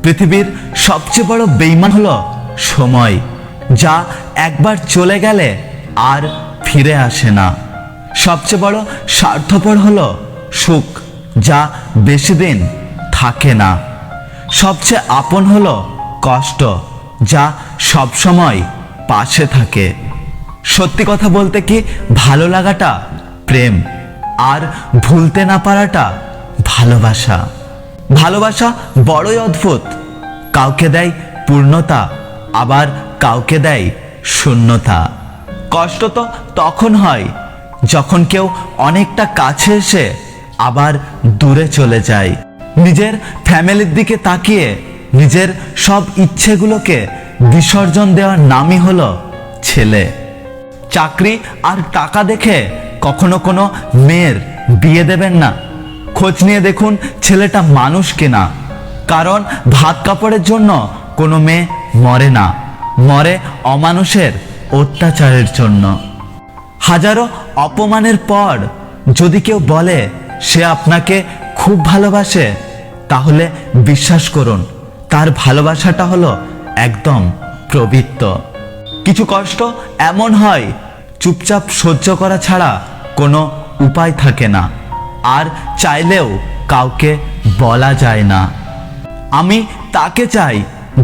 পৃথিবীর সবচেয়ে বড় বেঈমান হলো সময়, যা একবার চলে গেলে আর ফিরে আসে না। সবচেয়ে বড় স্বার্থপর হলো সুখ, যা বেশি দিন থাকে না। সবচেয়ে আপন হলো কষ্ট, যা সবসময় পাশে থাকে। সত্যি কথা বলতে কি, ভালো লাগাটা প্রেম, আর ভুলতে না পারাটা ভালোবাসা। ভালোবাসা বড়ই অদ্ভুত, কাউকে দেয় পূর্ণতা, আবার কাউকে দেয় শূন্যতা। কষ্ট তো তখন হয় যখন কেউ অনেকটা কাছে এসে আবার দূরে চলে যায়। নিজের ফ্যামিলির দিকে তাকিয়ে নিজের সব ইচ্ছেগুলোকে বিসর্জন দেওয়ার নামই হলো ছেলে। চাকরি আর টাকা দেখে কখনো কোনো মেয়ের বিয়ে দেবেন না। খোঁজ নিয়ে দেখুন ছেলেটা মানুষ কিনা, কারণ ভাত কাপড়ের জন্য কোনো মেয়ে মরে না, মরে অমানুষের অত্যাচারের জন্য। হাজারো অপমানের পর যদি কেউ বলে সে আপনাকে খুব ভালোবাসে, তাহলে বিশ্বাস করুন তার ভালোবাসাটা হলো একদম পবিত্র। কিছু কষ্ট এমন হয় চুপচাপ সহ্য করা ছাড়া কোনো উপায় থাকে না, আর চাইলেও কাউকে বলা যায় না। আমি তাকে চাই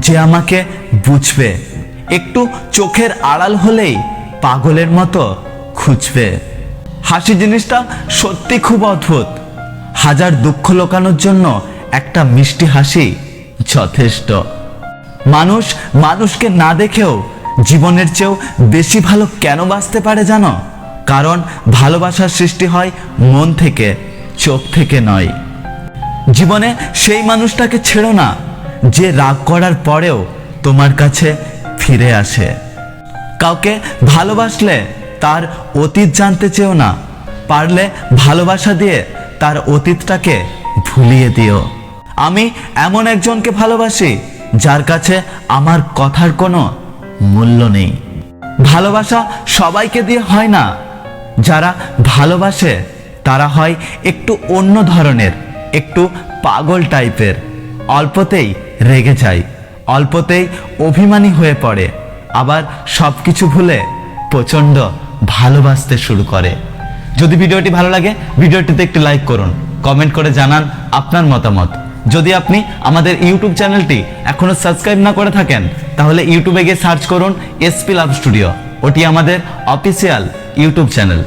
যে আমাকে বুঝবে, একটু চোখের আড়াল হলেই পাগলের মতো খুঁজবে। হাসি জিনিসটা সত্যি খুব অদ্ভুত। হাজার দুঃখ লোকানোর জন্য একটা মিষ্টি হাসি যথেষ্ট। মানুষ মানুষকে না দেখেও জীবনের চেয়েও বেশি ভালো কেন বাঁচতে পারে জানো? কারণ ভালোবাসার সৃষ্টি হয় মন থেকে, চোখ থেকে নয়। জীবনে সেই মানুষটাকে ছেড়ো না যে রাগ করার পরেও তোমার কাছে ফিরে আসে। কাউকে ভালোবাসলে তার অতীত জানতে চেও না, পারলে ভালোবাসা দিয়ে তার অতীতটাকে ভুলিয়ে দিও। আমি এমন একজনকে ভালোবাসি যার কাছে আমার কথার কোনো মূল্য নেই। ভালোবাসা সবাইকে দিয়ে হয় না। যারা ভালোবাসে তারা হয় একটু অন্য ধরনের, একটু পাগল টাইপের। অল্পতেই রেগে যায়, অল্পতেই অভিমানী হয়ে পড়ে, আবার সব কিছু ভুলে প্রচণ্ড ভালোবাসতে শুরু করে। যদি ভিডিওটি ভালো লাগে ভিডিওটিতে একটি লাইক করুন, কমেন্ট করে জানান আপনার মতামত। যদি আপনি আমাদের ইউটিউব চ্যানেলটি এখনো সাবস্ক্রাইব না করে থাকেন, তাহলে ইউটিউবে গিয়ে সার্চ করুন এসপি লাভ স্টুডিও। ওটি আমাদের অফিসিয়াল ইউটিউব চ্যানেল।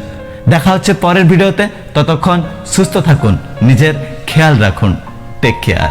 দেখা হচ্ছে পরের ভিডিওতে। ততক্ষণ সুস্থ থাকুন, নিজের খেয়াল রাখুন। Take care.